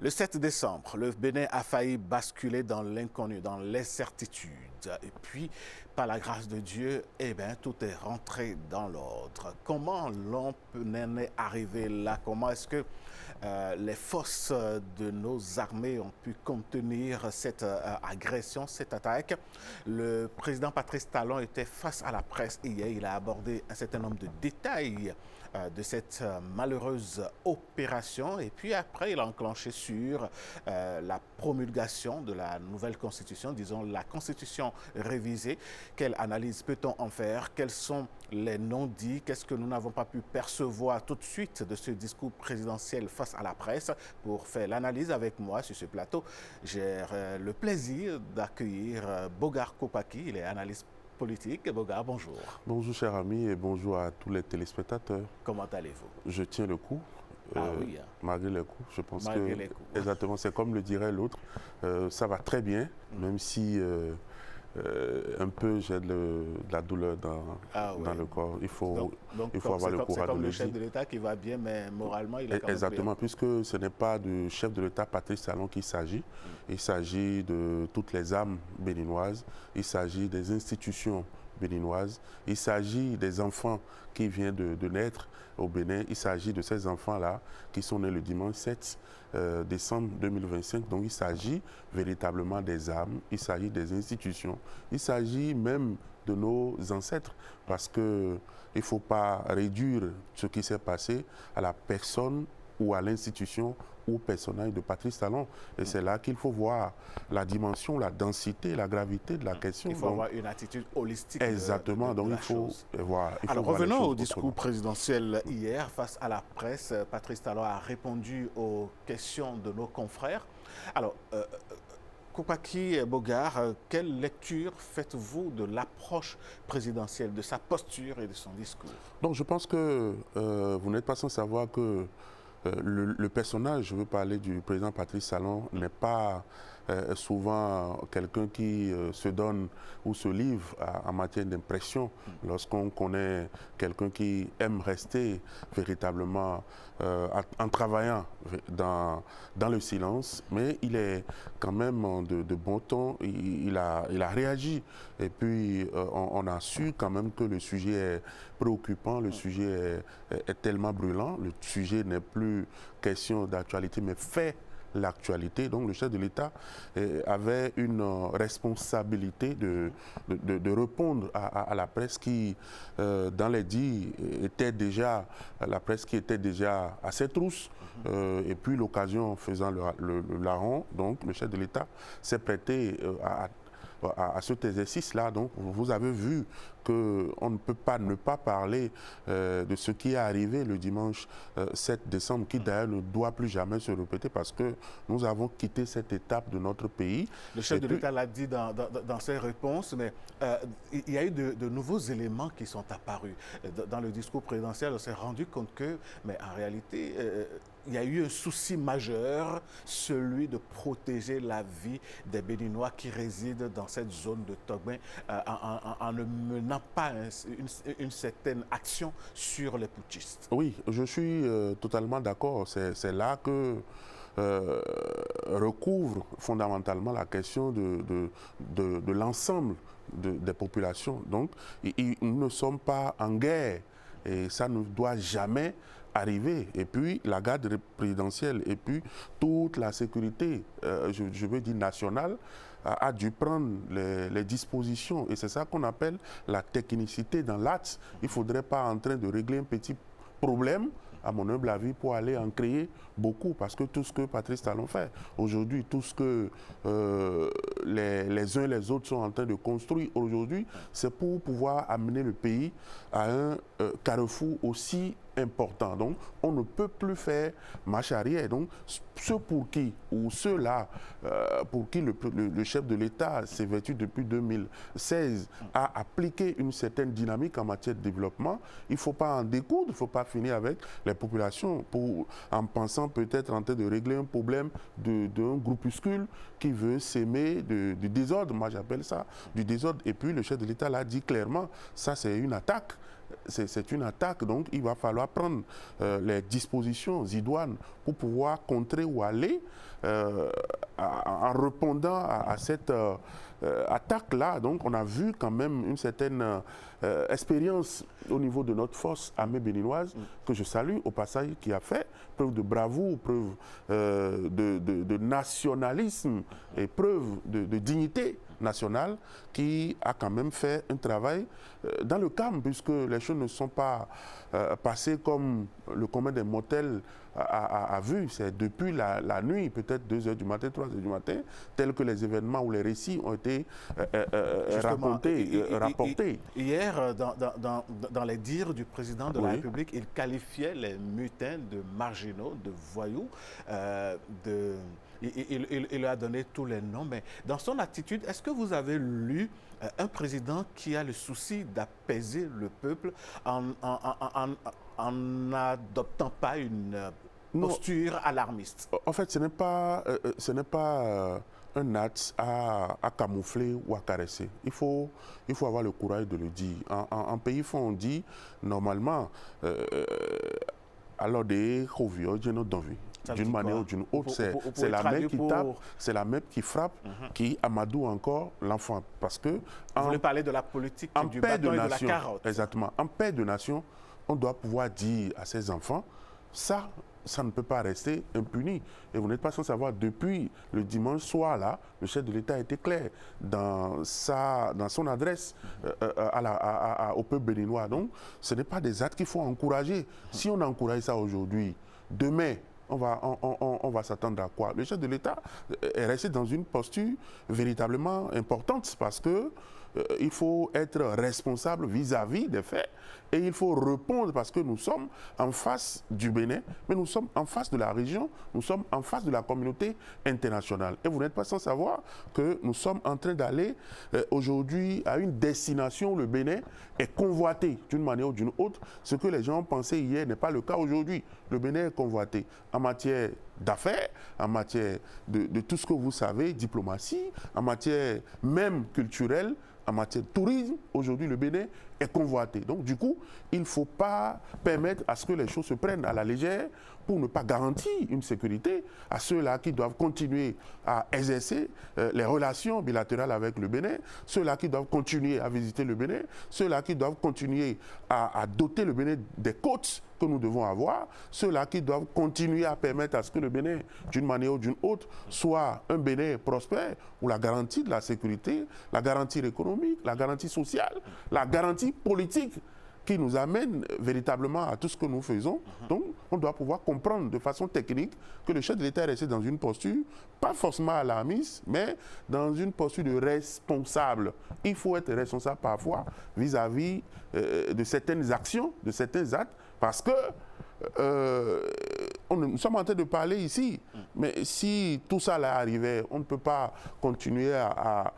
Le 7 décembre, le Bénin a failli basculer dans l'inconnu, dans l'incertitude. Et puis, par la grâce de Dieu, tout est rentré dans l'ordre. Comment l'on en est arrivé là? Comment est-ce que les forces de nos armées ont pu contenir cette agression, cette attaque? Le président Patrice Talon était face à la presse hier. Il a abordé un certain nombre de détails de cette malheureuse opération. Et puis après, il a enclenché sur la promulgation de la nouvelle constitution, disons la constitution révisée. Quelle analyse peut-on en faire? Quels sont les non-dits? Qu'est-ce que nous n'avons pas pu percevoir tout de suite de ce discours présidentiel face à la presse? Pour faire l'analyse avec moi sur ce plateau, j'ai le plaisir d'accueillir Bogar Kopaki. Il est analyste politique. Bogar, bonjour. Bonjour cher ami et bonjour à tous les téléspectateurs. Comment allez-vous? Je tiens le coup. Oui. Malgré les coups, je pense malgré que les coups. Exactement, c'est comme le dirait l'autre. Ça va très bien, même si un peu j'ai de la douleur dans le corps. Il faut avoir le courage de le dire. C'est comme le chef de l'État qui va bien, mais moralement, il est quand même Exactement, puisque ce n'est pas du chef de l'État Patrice Talon qu'il s'agit. Il s'agit de toutes les âmes béninoises. Il s'agit des institutions béninoises. Il s'agit des enfants qui viennent de naître au Bénin. Il s'agit de ces enfants-là qui sont nés le dimanche 7 décembre 2025. Donc il s'agit véritablement des âmes, il s'agit des institutions, il s'agit même de nos ancêtres, parce qu'il ne faut pas réduire ce qui s'est passé à la personne ou à l'institution ou au personnage de Patrice Talon. Et c'est là qu'il faut voir la dimension, la densité, la gravité de la question. Il faut avoir une attitude holistique. Exactement, donc il faut voir. Alors revenons au discours présidentiel hier face à la presse. Patrice Talon a répondu aux questions de nos confrères. Alors, Kopaki Bogar, quelle lecture faites-vous de l'approche présidentielle, de sa posture et de son discours? Donc je pense que vous n'êtes pas sans savoir que le personnage, je veux parler du président Patrice Talon, n'est pas souvent quelqu'un qui se donne ou se livre en matière d'impression. Lorsqu'on connaît quelqu'un qui aime rester véritablement en travaillant dans le silence, mais il est quand même de bon ton, il a réagi. Et puis on a su quand même que le sujet est préoccupant, le sujet est tellement brûlant, le sujet n'est plus question d'actualité, mais fait l'actualité. Donc le chef de l'État avait une responsabilité de répondre à la presse qui, dans les dits, était déjà, la presse qui était déjà à ses trousses. Et puis l'occasion faisant le larron, donc le chef de l'État s'est prêté à cet exercice-là. Donc, vous avez vu qu'on ne peut pas ne pas parler de ce qui est arrivé le dimanche 7 décembre, qui d'ailleurs ne doit plus jamais se répéter parce que nous avons quitté cette étape de notre pays. Le chef de l'État l'a dit dans ses réponses, mais il y a eu de nouveaux éléments qui sont apparus. Dans le discours présidentiel, on s'est rendu compte que, mais en réalité, il y a eu un souci majeur, celui de protéger la vie des Béninois qui résident dans cette zone de Togben en ne menant pas une certaine action sur les putschistes. Oui, je suis totalement d'accord. C'est là que recouvre fondamentalement la question de l'ensemble des populations. Donc, nous ne sommes pas en guerre et ça ne doit jamais arriver. Et puis la garde présidentielle et puis toute la sécurité, je veux dire nationale, a dû prendre les dispositions. Et c'est ça qu'on appelle la technicité dans l'acte. Il ne faudrait pas en train de régler un petit problème, à mon humble avis, pour aller en créer beaucoup. Parce que tout ce que Patrice Talon fait aujourd'hui, tout ce que les uns et les autres sont en train de construire aujourd'hui, c'est pour pouvoir amener le pays à un carrefour aussi important. Donc, on ne peut plus faire marche arrière. Donc, ceux pour qui, ou ceux-là, pour qui le chef de l'État s'est vêtu depuis 2016, a appliqué une certaine dynamique en matière de développement, il ne faut pas en découdre, il ne faut pas finir avec les populations en pensant peut-être en train de régler un problème d'un groupuscule qui veut s'aimer du désordre. Moi, j'appelle ça du désordre. Et puis, le chef de l'État l'a dit clairement, ça, c'est une attaque. c'est une attaque, donc il va falloir prendre les dispositions idoines pour pouvoir contrer ou aller en répondant à cette attaque-là. Donc on a vu quand même une certaine expérience au niveau de notre force armée béninoise, que je salue au passage, qui a fait preuve de bravoure, preuve de nationalisme et preuve de dignité nationale, qui a quand même fait un travail dans le calme, puisque les choses ne sont pas passées comme le commun des mortels a vu. C'est depuis la nuit, peut-être 2 h du matin, 3 h du matin, tels que les événements ou les récits ont été rapportés. Hier, dans les dires du président de la République, il qualifiait les mutins de marginaux, de voyous, il a donné tous les noms, mais dans son attitude, est-ce que vous avez lu un président qui a le souci d'apaiser le peuple en n'adoptant pas une posture alarmiste? En fait, ce n'est pas un acte à camoufler ou à caresser. Il faut avoir le courage de le dire. En pays, on dit normalement, alors des chovios, d'une manière ou d'une autre, c'est la main qui tape, c'est la main qui frappe, qui amadoue encore l'enfant. Parce que vous voulez parler de la politique du bâton et de la carotte. Exactement. En paix de nation, on doit pouvoir dire à ses enfants, ça ne peut pas rester impuni. Et vous n'êtes pas sans savoir, depuis le dimanche soir, là, le chef de l'État a été clair dans son adresse au peuple béninois. Donc, ce n'est pas des actes qu'il faut encourager. Si on encourage ça aujourd'hui, demain, on va s'attendre à quoi? Le chef de l'État est resté dans une posture véritablement importante, parce que il faut être responsable vis-à-vis des faits et il faut répondre, parce que nous sommes en face du Bénin, mais nous sommes en face de la région, nous sommes en face de la communauté internationale. Et vous n'êtes pas sans savoir que nous sommes en train d'aller aujourd'hui à une destination où le Bénin est convoité d'une manière ou d'une autre. Ce que les gens pensaient hier n'est pas le cas aujourd'hui. Le Bénin est convoité en matière d'affaires, en matière de tout ce que vous savez, diplomatie, en matière même culturelle, en matière de tourisme. Aujourd'hui, le Bénin est convoité. Donc, du coup, il ne faut pas permettre à ce que les choses se prennent à la légère pour ne pas garantir une sécurité à ceux-là qui doivent continuer à exercer les relations bilatérales avec le Bénin, ceux-là qui doivent continuer à visiter le Bénin, ceux-là qui doivent continuer à doter le Bénin des côtes que nous devons avoir, ceux-là qui doivent continuer à permettre à ce que le Bénin, d'une manière ou d'une autre, soit un Bénin prospère, où la garantie de la sécurité, la garantie économique, la garantie sociale, la garantie politique qui nous amène véritablement à tout ce que nous faisons. Donc, on doit pouvoir comprendre de façon technique que le chef de l'État est resté dans une posture, pas forcément alarmiste, mais dans une posture de responsable. Il faut être responsable parfois vis-à-vis de certaines actions, de certains actes, parce que nous sommes en train de parler ici, mais si tout ça là arrivait, on ne peut pas continuer à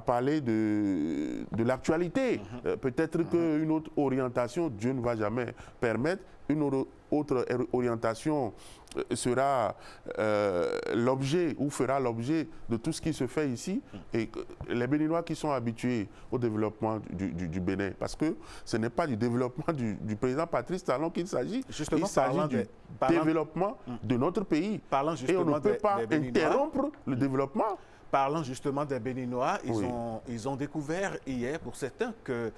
parler de l'actualité. Peut-être qu'une autre orientation, Dieu ne va jamais permettre, une autre orientation sera l'objet ou fera l'objet de tout ce qui se fait ici. Et les Béninois qui sont habitués au développement du Bénin, parce que ce n'est pas du développement du président Patrice Talon qu'il s'agit, il s'agit du développement de notre pays. Et on ne peut pas interrompre le développement. Parlant justement des Béninois, ils ont découvert hier, pour certains, que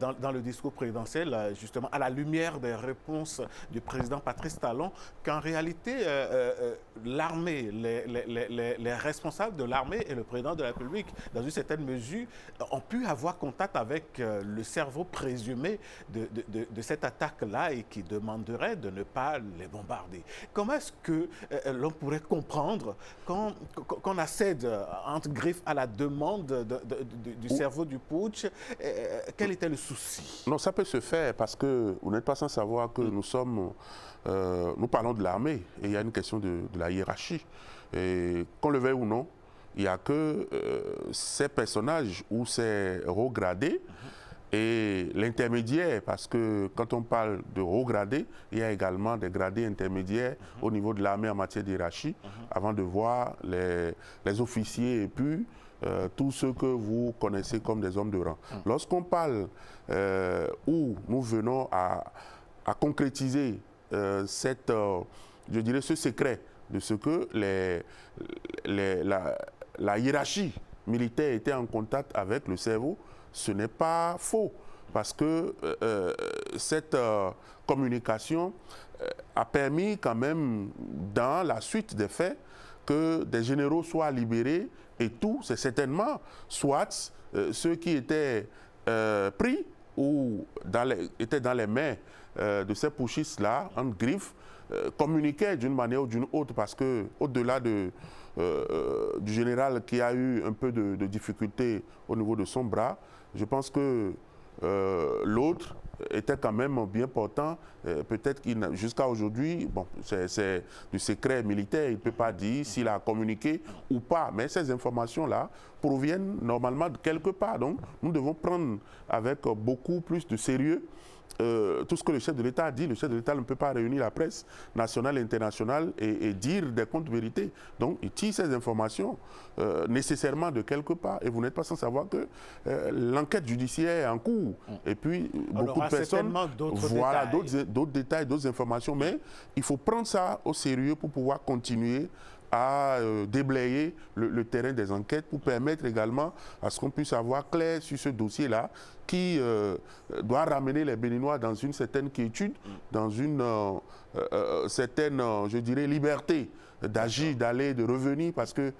dans le discours présidentiel, justement, à la lumière des réponses du président Patrice Talon, qu'en réalité, l'armée, les responsables de l'armée et le président de la République, dans une certaine mesure, ont pu avoir contact avec le cerveau présumé de cette attaque-là et qui demanderait de ne pas les bombarder. Comment est-ce que l'on pourrait comprendre qu'on accède entre griffes à la demande du cerveau du putsch? Quel était le souci? Non, ça peut se faire parce que vous n'êtes pas sans savoir que nous parlons de l'armée et il y a une question de la hiérarchie. Et qu'on le veuille ou non, il n'y a que ces personnages ou ces hauts gradés et l'intermédiaire, parce que quand on parle de haut gradé, il y a également des gradés intermédiaires au niveau de l'armée en matière de hiérarchie, avant de voir les officiers et puis tous ceux que vous connaissez comme des hommes de rang. Lorsqu'on parle où nous venons à concrétiser je dirais ce secret de ce que la hiérarchie militaire était en contact avec le cerveau, ce n'est pas faux. Parce que cette communication a permis quand même, dans la suite des faits, que des généraux soient libérés et tout, c'est certainement soit ceux qui étaient pris ou étaient dans les mains de ces putschistes-là, en griffe, communiquaient d'une manière ou d'une autre, parce que au-delà du général qui a eu un peu de difficulté au niveau de son bras, je pense que l'autre était quand même bien portant. Peut-être qu'il jusqu'à aujourd'hui, bon, c'est du secret militaire, il ne peut pas dire s'il a communiqué ou pas, mais ces informations-là proviennent normalement de quelque part. Donc nous devons prendre avec beaucoup plus de sérieux tout ce que le chef de l'État a dit. Le chef de l'État ne peut pas réunir la presse nationale et internationale et dire des contre-vérités. Donc, il tire ces informations nécessairement de quelque part. Et vous n'êtes pas sans savoir que l'enquête judiciaire est en cours. Et puis, beaucoup de personnes, voilà, d'autres détails, d'autres informations. Mais il faut prendre ça au sérieux pour pouvoir continuer à déblayer le terrain des enquêtes pour permettre également à ce qu'on puisse avoir clair sur ce dossier-là qui doit ramener les Béninois dans une certaine quiétude, dans une certaine, je dirais, liberté d'agir, d'aller, de revenir, parce que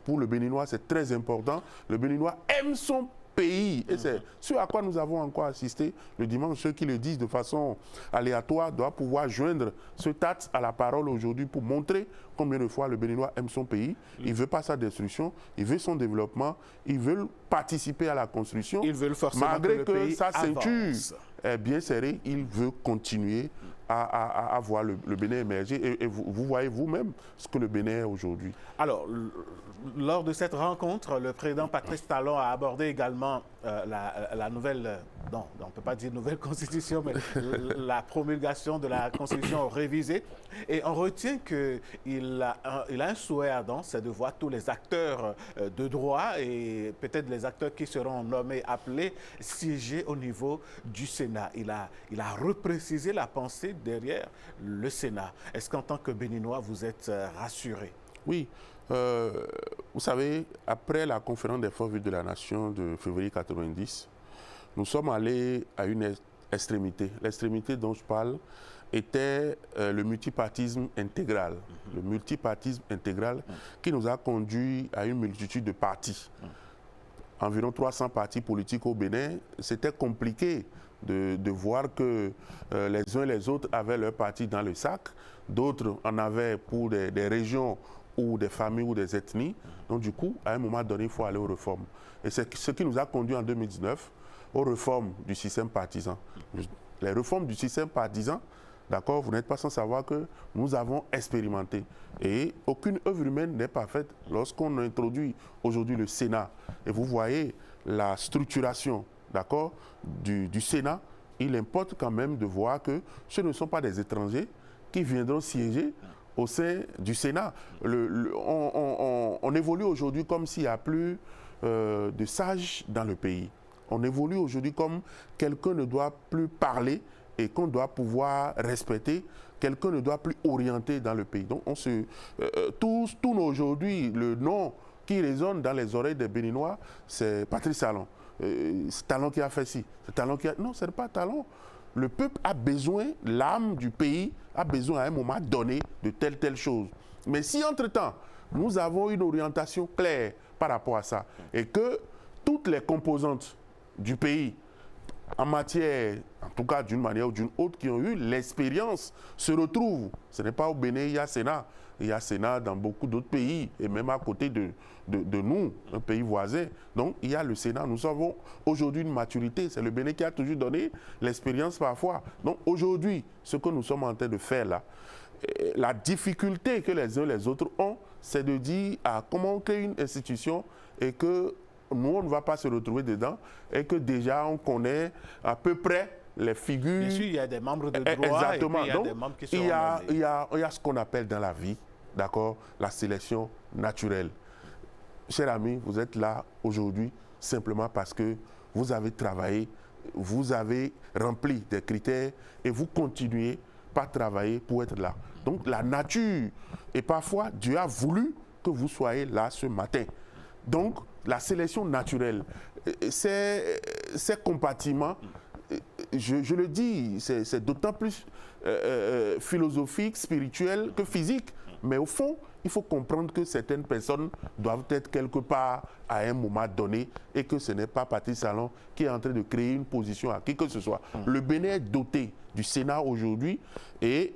pour le Béninois, c'est très important. Le Béninois aime son pays. Et c'est ce à quoi nous avons encore assisté le dimanche. Ceux qui le disent de façon aléatoire doivent pouvoir joindre ce TAT à la parole aujourd'hui pour montrer combien de fois le Béninois aime son pays. Il ne veut pas sa destruction, il veut son développement, il veut participer à la construction. Il veut forcément malgré que le pays sa ceinture avance. Est bien serrée, il veut continuer à voir le Bénin émerger. Et vous voyez vous-même ce que le Bénin est aujourd'hui. Alors, lors de cette rencontre, le président Patrice Talon a abordé également la nouvelle, non, on ne peut pas dire nouvelle constitution, mais la promulgation de la constitution révisée. Et on retient qu'il a un souhait ardent, c'est de voir tous les acteurs de droit et peut-être les acteurs qui seront nommés, appelés, siéger au niveau du Sénat. Il a reprécisé la pensée derrière le Sénat. Est-ce qu'en tant que Béninois, vous êtes rassuré? Oui. Vous savez, après la conférence des forces vives de la nation de février 90, nous sommes allés à une extrémité. L'extrémité dont je parle était le multipartisme intégral. Le multipartisme intégral qui nous a conduit à une multitude de partis. Environ 300 partis politiques au Bénin. C'était compliqué de voir que les uns et les autres avaient leur parti dans le sac. D'autres en avaient pour des régions ou des familles ou des ethnies. Donc du coup, à un moment donné, il faut aller aux réformes. Et c'est ce qui nous a conduit en 2019 aux réformes du système partisan. Les réformes du système partisan, d'accord, vous n'êtes pas sans savoir que nous avons expérimenté. Et aucune œuvre humaine n'est parfaite. Lorsqu'on introduit aujourd'hui le Sénat, et vous voyez la structuration, d'accord, du Sénat, il importe quand même de voir que ce ne sont pas des étrangers qui viendront siéger au sein du Sénat. On évolue aujourd'hui comme s'il n'y a plus de sages dans le pays. On évolue aujourd'hui comme quelqu'un ne doit plus parler et qu'on doit pouvoir respecter. Quelqu'un ne doit plus orienter dans le pays. Donc tous aujourd'hui, le nom qui résonne dans les oreilles des Béninois, c'est Patrice Talon. C'est Talon qui a fait ci. C'est Talon qui a... Non, ce n'est pas Talon. Le peuple a besoin, l'âme du pays a besoin à un moment donné de telle chose. Mais si entre-temps, nous avons une orientation claire par rapport à ça et que toutes les composantes du pays, en matière, en tout cas d'une manière ou d'une autre, qui ont eu l'expérience, se retrouvent. Ce n'est pas au Bénin, il y a Sénat. Il y a Sénat dans beaucoup d'autres pays et même à côté de nous, un pays voisin. Donc il y a le Sénat. Nous avons aujourd'hui une maturité. C'est le Bénin qui a toujours donné l'expérience parfois. Donc aujourd'hui, ce que nous sommes en train de faire là, la difficulté que les uns et les autres ont, c'est de dire comment on crée une institution et que nous, on ne va pas se retrouver dedans et que déjà on connaît à peu près les figures. Bien sûr, il y a des membres de droit. Exactement. Et puis il y a donc, des membres qui sont il y a ce qu'on appelle dans la vie, d'accord, la sélection naturelle. cher ami, vous êtes là aujourd'hui simplement parce que vous avez travaillé, vous avez rempli des critères et vous continuez par travailler pour être là. Donc la nature, et parfois Dieu a voulu que vous soyez là ce matin. Donc la sélection naturelle, ces compartiments, je le dis, c'est d'autant plus philosophique, spirituel que physique. Mais au fond, il faut comprendre que certaines personnes doivent être quelque part à un moment donné et que ce n'est pas Patrice Talon qui est en train de créer une position à qui que ce soit. Le Bénin est doté du Sénat aujourd'hui et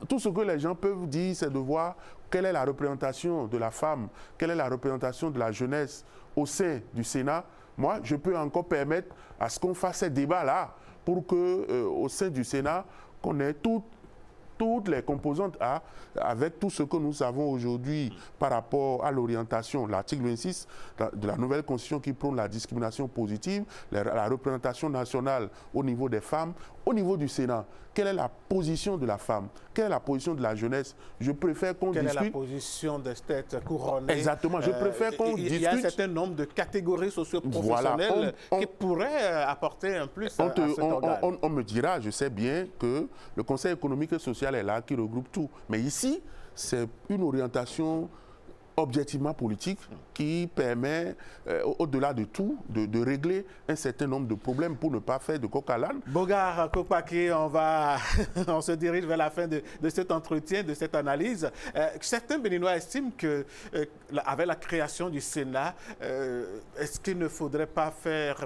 tout ce que les gens peuvent dire, c'est de voir quelle est la représentation de la femme, quelle est la représentation de la jeunesse au sein du Sénat. Moi, je peux encore permettre à ce qu'on fasse ces débats-là pour qu'au sein du Sénat, qu'on ait toutes les composantes avec tout ce que nous savons aujourd'hui par rapport à l'orientation, l'article 26 de la nouvelle constitution qui prône la discrimination positive, la représentation nationale au niveau des femmes, au niveau du Sénat. Quelle est la position de la femme? Quelle est la position de la jeunesse? Je préfère qu'on discute... Quelle est la position de cette couronnée? Exactement, je préfère qu'on discute... Il y a un certain nombre de catégories socio-professionnelles qui pourraient apporter un plus à cet organe. On me dira, je sais bien que le Conseil économique et social est là, qui regroupe tout. Mais ici, c'est une orientation objectivement politique qui permet, au-delà de tout, de régler un certain nombre de problèmes pour ne pas faire de coq à l'âne. Bogar Kopaki, on se dirige vers la fin de cet entretien, de cette analyse. Certains Béninois estiment qu'avec la création du Sénat, est-ce qu'il ne faudrait pas faire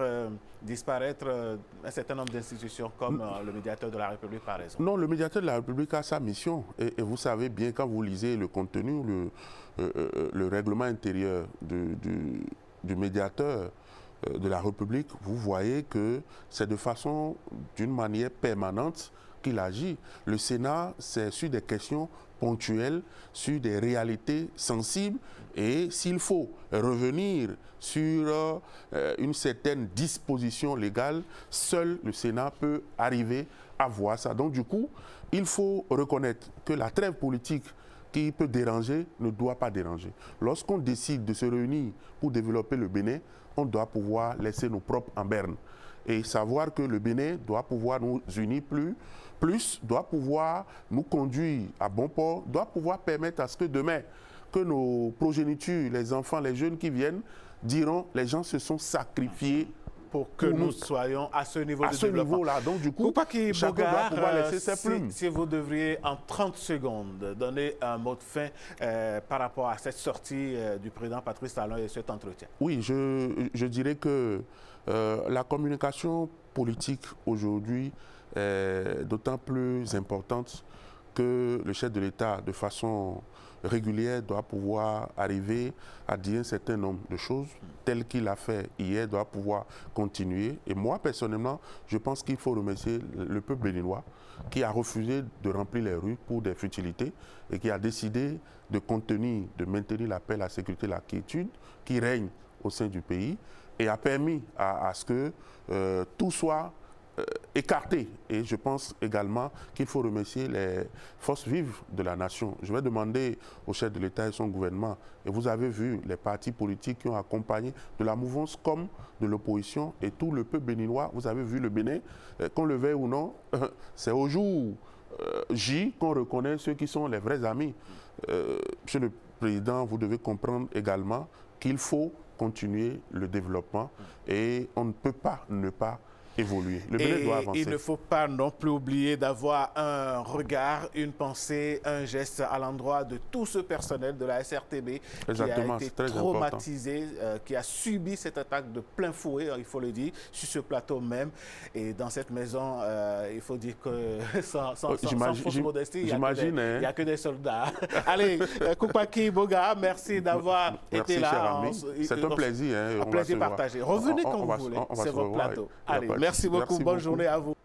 disparaître un certain nombre d'institutions comme le médiateur de la République, par exemple? Non, le médiateur de la République a sa mission. Et vous savez bien, quand vous lisez le contenu, le règlement intérieur du médiateur de la République, vous voyez que c'est de façon, d'une manière permanente qu'il agit. Le Sénat, c'est sur des questions ponctuelles, sur des réalités sensibles, et s'il faut revenir sur une certaine disposition légale, seul le Sénat peut arriver à voir ça. Donc du coup, il faut reconnaître que la trêve politique qui peut déranger ne doit pas déranger. Lorsqu'on décide de se réunir pour développer le Bénin, on doit pouvoir laisser nos propres en berne et savoir que le Bénin doit pouvoir nous unir plus, doit pouvoir nous conduire à bon port, doit pouvoir permettre à ce que demain, que nos progénitures, les enfants, les jeunes qui viennent, diront les gens se sont sacrifiés pour que nous soyons à ce niveau de développement. À ce niveau-là. Donc, du coup, chacun doit pouvoir laisser ses plumes. Si vous devriez, en 30 secondes, donner un mot de fin par rapport à cette sortie du président Patrice Talon et cet entretien. Oui, je dirais que la communication politique aujourd'hui est d'autant plus importante que le chef de l'État, de façon régulière, doit pouvoir arriver à dire un certain nombre de choses, tel qu'il a fait hier, doit pouvoir continuer. Et moi, personnellement, je pense qu'il faut remercier le peuple béninois qui a refusé de remplir les rues pour des futilités et qui a décidé de maintenir la paix, la sécurité, la quiétude qui règne au sein du pays et a permis à ce que tout soit écarté. Et je pense également qu'il faut remercier les forces vives de la nation. Je vais demander au chef de l'État et son gouvernement, et vous avez vu les partis politiques qui ont accompagné de la mouvance comme de l'opposition et tout le peuple béninois. Vous avez vu le Bénin, qu'on le veuille ou non, c'est au jour J qu'on reconnaît ceux qui sont les vrais amis. Monsieur le Président, vous devez comprendre également qu'il faut continuer le développement et on ne peut pas ne pas évoluer. Le Bénin doit avancer. Il ne faut pas non plus oublier d'avoir un regard, une pensée, un geste à l'endroit de tout ce personnel de la SRTB qui a été traumatisé, qui a subi cette attaque de plein fouet, il faut le dire, sur ce plateau même. Et dans cette maison, il faut dire que sans fausse modestie, il n'y a que des soldats. Allez, Kopaki Bogar, merci d'avoir été là. C'est un plaisir. Un plaisir partagé. Revenez quand vous voulez, c'est votre plateau. Allez, merci beaucoup, bonne journée à vous.